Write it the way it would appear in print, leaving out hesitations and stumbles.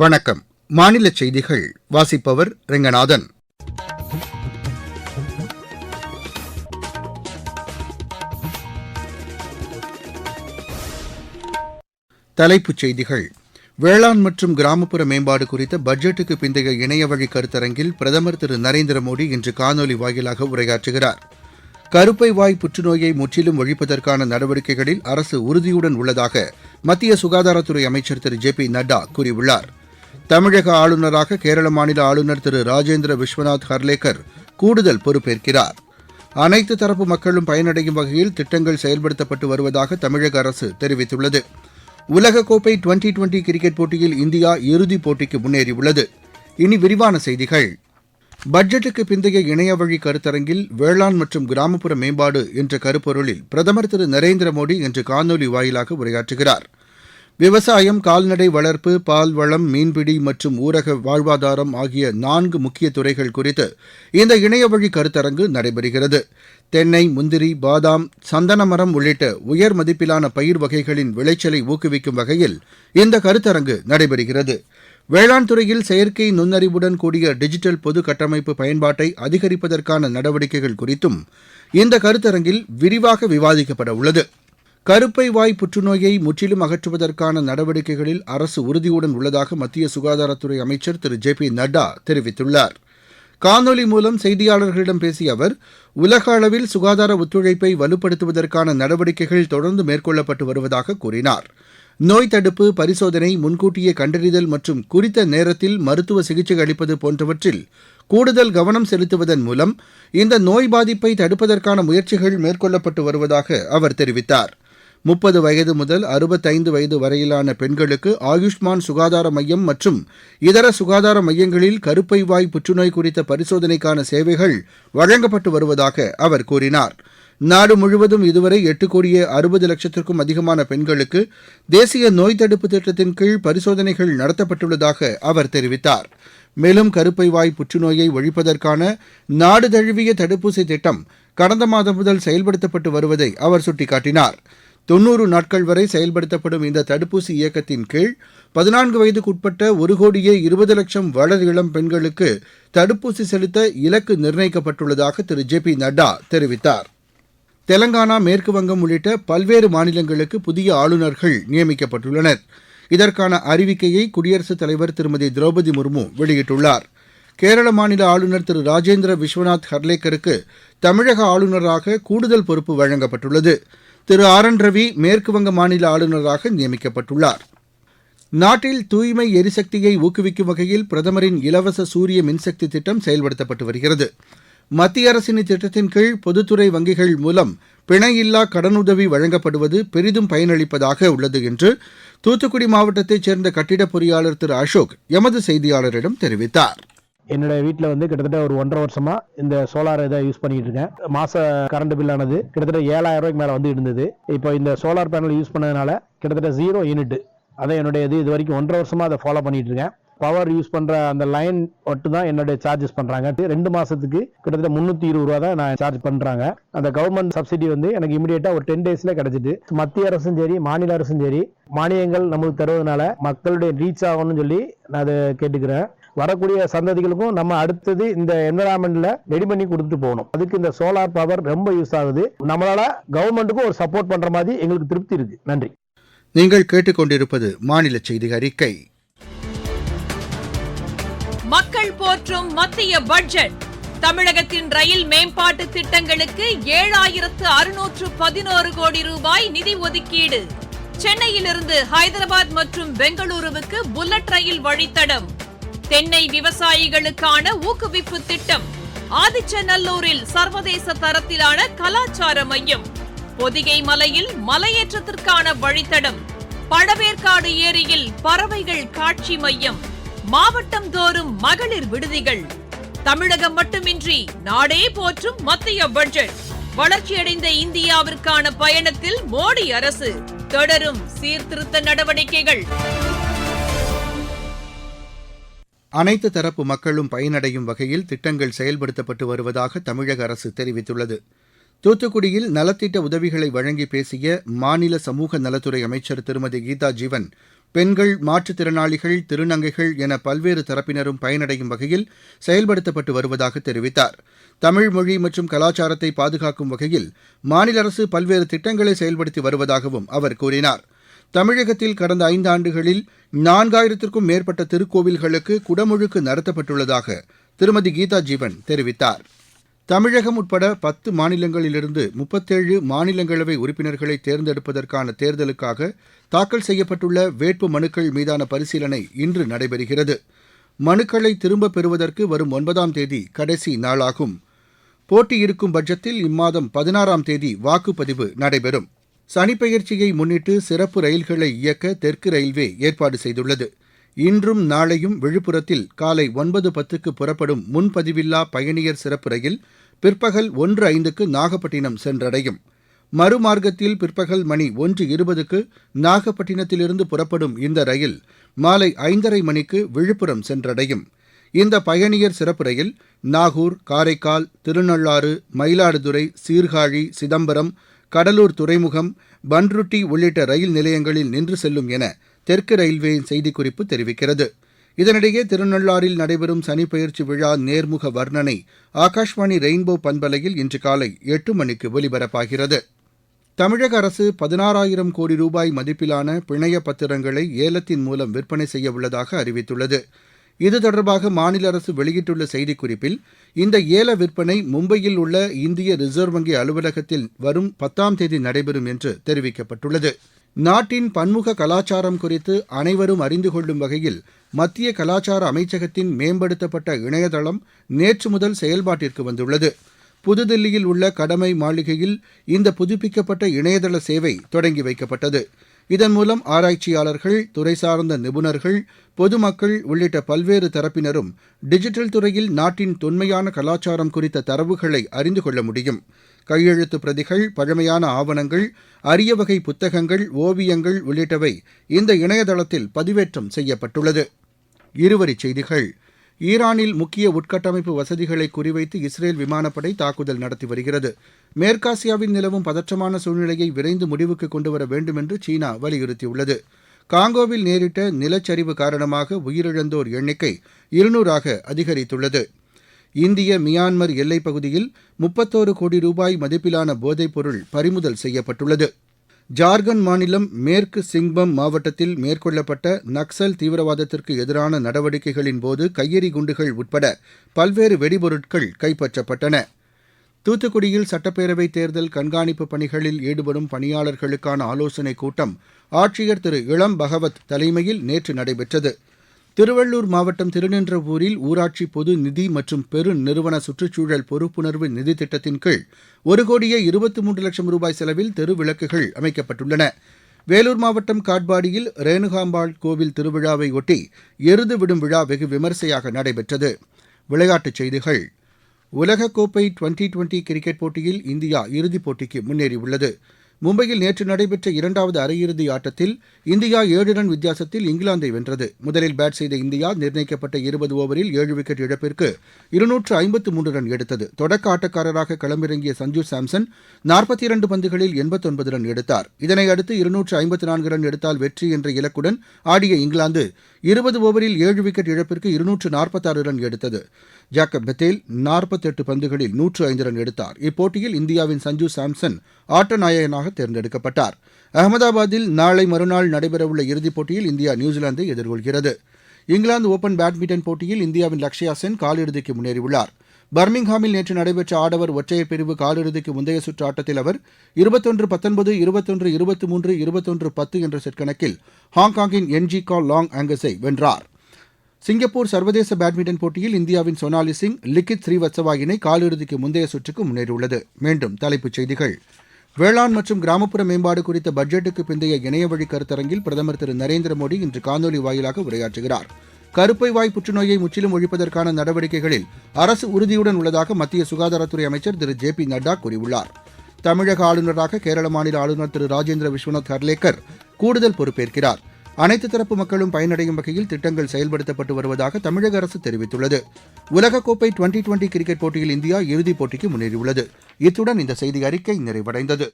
வணக்கம். மாநில செய்திகள் வாசிப்பவர் ரெங்கநாதன். தலைப்புச் செய்திகள். வேளாண் மற்றும் கிராமப்புற மேம்பாடு குறித்த பட்ஜெட்டுக்கு பிந்தைய இணையவழி கருத்தரங்கில் பிரதமர் திரு நரேந்திர மோடி இன்று காணொலி வாயிலாக உரையாற்றுகிறார். கருப்பை வாய் புற்றுநோயை முற்றிலும் ஒழிப்பதற்கான நடவடிக்கைகளில் அரசு உறுதியுடன் உள்ளதாக மத்திய சுகாதாரத்துறை அமைச்சர் திரு ஜே.பி. நட்டா கூறியுள்ளார். தமிழக ஆளுநராக கேரள மாநில ஆளுநர் திரு ராஜேந்திர விஸ்வநாத் ஹர்லேக்கர் கூடுதல் பொறுப்பேற்கிறார். அனைத்து தரப்பு மக்களும் பயனடையும் வகையில் திட்டங்கள் செயல்படுத்தப்பட்டு வருவதாக தமிழக அரசு தெரிவித்துள்ளது. உலகக்கோப்பை டுவெண்டி கிரிக்கெட் போட்டியில் இந்தியா இறுதிப் போட்டிக்கு முன்னேறியுள்ளது. இனி விரிவான செய்திகள். பட்ஜெட்டுக்கு பிந்தைய இணையவழி கருத்தரங்கில் வேளாண் மற்றும் கிராமப்புற மேம்பாடு என்ற கருப்பொருளில் பிரதமர் திரு நரேந்திர மோடி இன்று காணொலி வாயிலாக உரையாற்றுகிறார். விவசாயம், கால்நடை வளர்ப்பு, பால்வளம், மீன்பிடி மற்றும் ஊரக வாழ்வாதாரம் ஆகிய 4 முக்கிய துறைகள் குறித்து இந்த இணையவழி கருத்தரங்கு நடைபெறுகிறது. தென்னை, முந்திரி, பாதாம், சந்தன மரம் உள்ளிட்ட உயர் மதிப்பிலான பயிர் வகைகளின் விளைச்சலை ஊக்குவிக்கும் வகையில் இந்த கருத்தரங்கு நடைபெறுகிறது. வேளாண் துறையில் செயற்கை நுண்ணறிவுடன் கூடிய டிஜிட்டல் பொது கட்டமைப்பு பயன்பாட்டை அதிகரிப்பதற்கான நடவடிக்கைகள் குறித்தும் இந்த கருத்தரங்கில் விரிவாக விவாதிக்கப்பட உள்ளது. கருப்பை வாய் புற்றுநோயை முற்றிலும் அகற்றுவதற்கான நடவடிக்கைகளில் அரசு உறுதியுடன் உள்ளதாக மத்திய சுகாதாரத்துறை அமைச்சர் திரு ஜே.பி. நட்டா தெரிவித்துள்ளார். காணொலி மூலம் செய்தியாளர்களிடம் பேசிய அவர், உலக அளவில் சுகாதார ஒத்துழைப்பை வலுப்படுத்துவதற்கான நடவடிக்கைகள் தொடர்ந்து மேற்கொள்ளப்பட்டு வருவதாக கூறினார். நோய் தடுப்பு, பரிசோதனை, முன்கூட்டியே கண்டறிதல் மற்றும் குறித்த நேரத்தில் மருத்துவ சிகிச்சை அளிப்பது போன்றவற்றில் கூடுதல் கவனம் செலுத்துவதன் மூலம் இந்த நோய் பாதிப்பை தடுப்பதற்கான முயற்சிகள் மேற்கொள்ளப்பட்டு வருவதாக அவர் தெரிவித்தார். 30 வயது முதல் 65 வயது வரையிலான பெண்களுக்கு ஆயுஷ்மான் சுகாதார மையம் மற்றும் இதர சுகாதார மையங்களில் கருப்பை வாய் புற்றுநோய் குறித்த பரிசோதனைக்கான சேவைகள் வழங்கப்பட்டு வருவதாக அவர் கூறினார். நாடு முழுவதும் இதுவரை 8,60,00,000க்கும் அதிகமான பெண்களுக்கு தேசிய நோய் தடுப்பு திட்டத்தின் கீழ் பரிசோதனைகள் நடத்தப்பட்டுள்ளதாக அவர் தெரிவித்தார். மேலும் கருப்பை வாய் புற்றுநோயை ஒழிப்பதற்கான நாடு தழுவிய தடுப்பூசி திட்டம் கடந்த மாதம் முதல் செயல்படுத்தப்பட்டு வருவதை அவர் சுட்டிக்காட்டினார். 90 நாட்கள் வரை செயல்படுத்தப்படும் இந்த தடுப்பூசி இயக்கத்தின் கீழ் 14 வயதுக்குட்பட்ட 1,20,00,000 வளர் இளம் பெண்களுக்கு தடுப்பூசி செலுத்த இலக்கு நிர்ணயிக்கப்பட்டுள்ளதாக திரு ஜே.பி. நட்டா தெரிவித்தார். தெலங்கானா, மேற்குவங்கம் உள்ளிட்ட பல்வேறு மாநிலங்களுக்கு புதிய ஆளுநர்கள் நியமிக்கப்பட்டுள்ளனர். இதற்கான அறிவிக்கையை குடியரசுத் தலைவர் திருமதி திரௌபதி முர்மு வெளியிட்டுள்ளார். கேரள மாநில ஆளுநர் திரு ராஜேந்திர விஸ்வநாத் ஹர்லேக்கருக்கு தமிழக ஆளுநராக கூடுதல் பொறுப்பு வழங்கப்பட்டுள்ளது. திரு ஆர்.என். ரவி மேற்குவங்க மாநில ஆளுநராக நியமிக்கப்பட்டுள்ளார். நாட்டில் தூய்மை எரிசக்தியை ஊக்குவிக்கும் வகையில் பிரதமரின் இலவச சூரிய மின்சக்தி திட்டம் செயல்படுத்தப்பட்டு வருகிறது. மத்திய அரசின் இத்திட்டத்தின் கீழ் பொதுத்துறை வங்கிகள் மூலம் பிணையில்லா கடனுதவி வழங்கப்படுவது பெரிதும் பயனளிப்பதாக உள்ளது என்று தூத்துக்குடி மாவட்டத்தைச் சேர்ந்த கட்டிடப் பொறியாளர் திரு அசோக் எமது செய்தியாளரிடம் தெரிவித்தார். என்னோட வீட்டில் கிட்டத்தட்ட ஒரு 1.5 வருஷமா இந்த சோலார் இதை யூஸ் பண்ணிட்டு இருக்கேன். மாச கரண்ட் பில் ஆனது கிட்டத்தட்ட 7,000 ரூபாய்க்கு மேல இருந்தது. இப்போ இந்த சோலார் பேனல் யூஸ் பண்ணதுனால கிட்டத்தட்ட 0 யூனிட். அதை என்னுடைய இது வரைக்கும் 1.5 வருஷமா அதை ஃபாலோ பண்ணிட்டு இருக்கேன். பவர் யூஸ் பண்ற அந்த லைன் மட்டும் தான் என்னுடைய சார்ஜஸ் பண்றாங்க. 2 மாசத்துக்கு கிட்டத்தட்ட 320 ரூபா தான் நான் சார்ஜ் பண்றாங்க. அந்த கவர்மெண்ட் சப்சிடி எனக்கு இமிடியேட்டா ஒரு 10 டேஸ்ல கிடைச்சிட்டு, மத்திய அரசும் சரி மாநில அரசும் சரி மானியங்கள் நமக்கு தருவதனால மக்களுடைய ரீச் ஆகணும்னு சொல்லி நான் அதை கேட்டுக்கிறேன். வரக்கூடிய சந்ததிகளுக்கும் நம்ம அடுத்தது இந்த என்விரான்மெண்ட்ல ரெடி பண்ணி கொடுத்துட்டு போகணும். அதுக்கு இந்த சோலார் பவர் ரொம்ப யூஸ் ஆகுது. நம்மளால கவர்மெண்ட்டுக்கும் ஒரு சப்போர்ட் பண்ற மாதிரி எங்களுக்கு திருப்தி இருக்கு. நன்றி. நீங்கள் கேட்டுக்கொண்டிருப்பது மாநில செய்தி அறிக்கை. மக்கள் போற்றும் மத்திய பட்ஜெட். தமிழகத்தின் ரயில் மேம்பாட்டு திட்டங்களுக்கு 7,611 கோடி ரூபாய் நிதி ஒதுக்கீடு. சென்னையிலிருந்து ஹைதராபாத் மற்றும் பெங்களூருவுக்கு புல்லட் ரயில் வழித்தடம். தென்னை விவசாயிகளுக்கான ஊக்குவிப்பு திட்டம். ஆதிச்சநல்லூரில் சர்வதேச தரத்திலான கலாச்சார மையம். பொதிகை மலையில் மலையேற்றத்திற்கான வழித்தடம். பழவேற்காடு ஏரியில் பறவைகள் காட்சி மையம். மாவட்டம் தோறும் மகளிர் விடுதிகள். தமிழகம் மட்டுமின்றி நாடே போற்றும் மத்திய பட்ஜெட். வளர்ச்சியடைந்த இந்தியாவிற்கான பயணத்தில் மோடி அரசு. தொடரும் சீர்திருத்த நடவடிக்கைகள். அனைத்து தரப்பு மக்களும் பயனடையும் வகையில் திட்டங்கள் செயல்படுத்தப்பட்டு வருவதாக தமிழக அரசு தெரிவித்துள்ளது. தூத்துக்குடியில் நலத்திட்ட உதவிகளை வழங்கி பேசிய மாநில சமூக நலத்துறை அமைச்சர் திருமதி கீதா ஜீவன், பெண்கள், மாற்றுத்திறனாளிகள், திருநங்கைகள் என பல்வேறு தரப்பினரும் பயனடையும் வகையில் செயல்படுத்தப்பட்டு வருவதாக தெரிவித்தார். தமிழ் மொழி மற்றும் கலாச்சாரத்தை பாதுகாக்கும் வகையில் மாநில அரசு பல்வேறு திட்டங்களை செயல்படுத்தி வருவதாகவும் அவர் கூறினார். தமிழகத்தில் கடந்த 5 ஆண்டுகளில் 4000த்திற்கும் மேற்பட்ட திருக்கோவில்களுக்கு குடமுழுக்கு நடத்தப்பட்டுள்ளதாக திருமதி கீதா ஜீவன் தெரிவித்தார். தமிழகம் உட்பட 10 மாநிலங்களிலிருந்து 37 மாநிலங்களவை உறுப்பினர்களை தேர்ந்தெடுப்பதற்கான தேர்தலுக்காக தாக்கல் செய்யப்பட்டுள்ள வேட்பு மனுக்கள் மீதான பரிசீலனை இன்று நடைபெறுகிறது. மனுக்களை திரும்பப் பெறுவதற்கு வரும் 9ஆம் தேதி கடைசி நாளாகும். போட்டி இருக்கும் பட்சத்தில் இம்மாதம் 16ஆம் தேதி வாக்குப்பதிவு நடைபெறும். சனிப்பெயர்ச்சியை முன்னிட்டு சிறப்பு ரயில்களை இயக்க தெற்கு ரயில்வே ஏற்பாடு செய்துள்ளது. இன்றும் நாளையும் விழுப்புரத்தில் காலை 9:10க்கு புறப்படும் முன்பதிவில்லா பயணியர் சிறப்பு ரயில் பிற்பகல் 1:05க்கு நாகப்பட்டினம் சென்றடையும். மறுமார்க்கத்தில் பிற்பகல் மணி 1:20க்கு நாகப்பட்டினத்திலிருந்து புறப்படும் இந்த ரயில் மாலை 5:30 மணிக்கு விழுப்புரம் சென்றடையும். இந்த பயணியர் சிறப்பு ரயில் நாகூர், காரைக்கால், திருநள்ளாறு, மயிலாடுதுறை, சீர்காழி, சிதம்பரம், கடலூர் துறைமுகம், பன்ருட்டி உள்ளிட்ட ரயில் நிலையங்களில் நின்று செல்லும் என தெற்கு ரயில்வேயின் செய்திக்குறிப்பு தெரிவிக்கிறது. இதனிடையே திருநள்ளாறில் நடைபெறும் சனிப்பெயர்ச்சி விழா நேர்முக வர்ணனை ஆகாஷ்வாணி ரெயின்போ பண்பலையில் இன்று காலை 8 மணிக்கு ஒலிபரப்பாகிறது. தமிழக அரசு 16,000 கோடி ரூபாய் மதிப்பிலான பிணைய பத்திரங்களை ஏலத்தின் மூலம் விற்பனை செய்ய உள்ளதாக அறிவித்துள்ளது. இது தொடர்பாக மாநில அரசு வெளியிட்டுள்ள செய்திக்குறிப்பில், இந்த ஏல விற்பனை மும்பையில் உள்ள இந்திய ரிசர்வ் வங்கி அலுவலகத்தில் வரும் 10ஆம் தேதி நடைபெறும் என்று தெரிவிக்கப்பட்டுள்ளது. நாட்டின் பன்முக கலாச்சாரம் குறித்து அனைவரும் அறிந்து கொள்ளும் வகையில் மத்திய கலாச்சார அமைச்சகத்தின் மேம்படுத்தப்பட்ட இணையதளம் நேற்று முதல் செயல்பாட்டிற்கு வந்துள்ளது. புதுதில்லியில் உள்ள கடமை மாளிகையில் இந்த புதுப்பிக்கப்பட்ட இணையதள சேவை தொடங்கி வைக்கப்பட்டது. இதன் மூலம் ஆராய்ச்சியாளர்கள், துறை சார்ந்த நிபுணர்கள், பொதுமக்கள் உள்ளிட்ட பல்வேறு தரப்பினரும் டிஜிட்டல் துறையில் நாட்டின் தொன்மையான கலாச்சாரம் குறித்த தரவுகளை அறிந்து கொள்ள முடியும். கையெழுத்து பிரதிகள், பழமையான ஆவணங்கள், அரிய வகை புத்தகங்கள், ஓவியங்கள் உள்ளிட்டவை இந்த இணையதளத்தில் பதிவேற்றம் செய்யப்பட்டுள்ளது. இருவரிச் செய்திகள். ஈரானில் முக்கிய உட்கட்டமைப்பு வசதிகளை குறிவைத்து இஸ்ரேல் விமானப்படை தாக்குதல் நடத்தி வருகிறது. மேற்காசியாவில் நிலவும் பதற்றமான சூழ்நிலையை விரைந்து முடிவுக்கு கொண்டுவர வேண்டும் என்று சீனா வலியுறுத்தியுள்ளது. காங்கோவில் நேரிட்ட நிலச்சரிவு காரணமாக உயிரிழந்தோர் எண்ணிக்கை 200ஆக அதிகரித்துள்ளது. இந்திய மியான்மர் எல்லைப் பகுதியில் 31 கோடி ரூபாய் மதிப்பிலான போதைப்பொருள் பறிமுதல் செய்யப்பட்டுள்ளது. ஜார்க்கண்ட் மாநிலம் மேற்கு சிங்பம் மாவட்டத்தில் மேற்கொள்ளப்பட்ட நக்சல் தீவிரவாதத்திற்கு எதிரான நடவடிக்கைகளின் போது கையெறி குண்டுகள் உட்பட பல்வேறு வெடிபொருட்கள் கைப்பற்றப்பட்டன. தூத்துக்குடியில் சட்டப்பேரவைத் தேர்தல் கண்காணிப்பு பணிகளில் ஈடுபடும் பணியாளர்களுக்கான ஆலோசனைக் கூட்டம் ஆட்சியர் திரு இளம் பகவத் தலைமையில் நேற்று நடைபெற்றது. திருவள்ளூர் மாவட்டம் திருநின்றவூரில் ஊராட்சி பொது நிதி மற்றும் பெருநிறுவன சுற்றுச்சூழல் பொறுப்புணர்வு நிதி திட்டத்தின் கீழ் 1,23,00,000 ரூபாய் செலவில் தெருவிளக்குகள் அமைக்கப்பட்டுள்ளன. வேலூர் மாவட்டம் காட்பாடியில் ரேணுகாம்பாள் கோவில் திருவிழாவை ஒட்டி எருது விடும் விழா வெகு விமரிசையாக நடைபெற்றது. விளையாட்டுச் செய்திகள். உலகக்கோப்பை டுவெண்டி கிரிக்கெட் போட்டியில் இந்தியா இறுதிப் போட்டிக்கு முன்னேறியுள்ளது. மும்பையில் நேற்று நடைபெற்ற 2வது அரையிறுதி ஆட்டத்தில் இந்தியா 7 ரன் வித்தியாசத்தில் இங்கிலாந்தை வென்றது. முதலில் பேட் செய்த இந்தியா நிர்ணயிக்கப்பட்ட 20 ஓவரில் 7 விக்கெட் இழப்பிற்கு 253 ரன் எடுத்தது. தொடக்க ஆட்டக்காரராக களமிறங்கிய சஞ்சு சாம்சன் 42 பந்துகளில் 89 ரன் எடுத்தார். இதனையடுத்து 254 ரன் எடுத்தால் வெற்றி என்ற இலக்குடன் ஆடிய இங்கிலாந்து 20 ஓவரில் 7 விக்கெட் இழப்பிற்கு 246 ரன் எடுத்தது. ஜாக்கப் பெத்தேல் 48 பந்துகளில் 105 ரன் எடுத்தார். இப்போட்டியில் இந்தியாவின் சஞ்சு சாம்சன் ஆட்ட நாயகனாக தேர்ந்தெடுக்கப்பட்டார். அகமதாபாத்தில் நாளை மறுநாள் நடைபெறவுள்ள இறுதிப் போட்டியில் இந்தியா நியூசிலாந்தை எதிர்கொள்கிறது. இங்கிலாந்து ஓபன் பேட்மிண்டன் போட்டியில் இந்தியாவின் லக்ஷயா சென் காலிறுதிக்கு முன்னேறியுள்ளார். பர்மிங்ஹாமில் நேற்று நடைபெற்ற ஆடவர் ஒற்றையர் பிரிவு காலிறுதிக்கு முந்தைய சுற்று ஆட்டத்தில் அவர் 21-19, 21-23, 21-10 என்ற செட் கணக்கில் ஹாங்காங்கின் என்ஜிகா லாங் ஆங்கஸை வென்றார். சிங்கப்பூர் சர்வதேச பேட்மிண்டன் போட்டியில் இந்தியாவின் சோனாலி சிங், லிக்கித் ஸ்ரீவத்சவா இணை காலிறுதிக்கு முந்தைய சுற்றுக்கு முன்னேறியுள்ளது. மீண்டும் தலைப்புச் செய்திகள். வேளாண் மற்றும் கிராமப்புற மேம்பாடு குறித்த பட்ஜெட்டுக்கு பிந்தைய இணையவழி கருத்தரங்கில் பிரதமர் திரு நரேந்திர மோடி இன்று காணொலி வாயிலாக உரையாற்றுகிறார். கருப்பை வாய் புற்றுநோயை முற்றிலும் ஒழிப்பதற்கான நடவடிக்கைகளில் அரசு உறுதியுடன் உள்ளதாக மத்திய சுகாதாரத்துறை அமைச்சர் திரு ஜே.பி. நட்டா கூறியுள்ளார். தமிழக ஆளுநராக கேரள மாநில ஆளுநர் திரு ராஜேந்திர விஸ்வநாத் ஹர்லேக்கர் கூடுதல் பொறுப்பேற்கிறார். அனைத்து தரப்பு மக்களும் பயனடையும் வகையில் திட்டங்கள் செயல்படுத்தப்பட்டு வருவதாக தமிழக அரசு தெரிவித்துள்ளது. உலகக்கோப்பை டுவெண்டி கிரிக்கெட் போட்டியில் இந்தியா இறுதிப் போட்டிக்கு முன்னேறியுள்ளது. இத்துடன் இந்த செய்தி அறிக்கை நிறைவடைந்தது.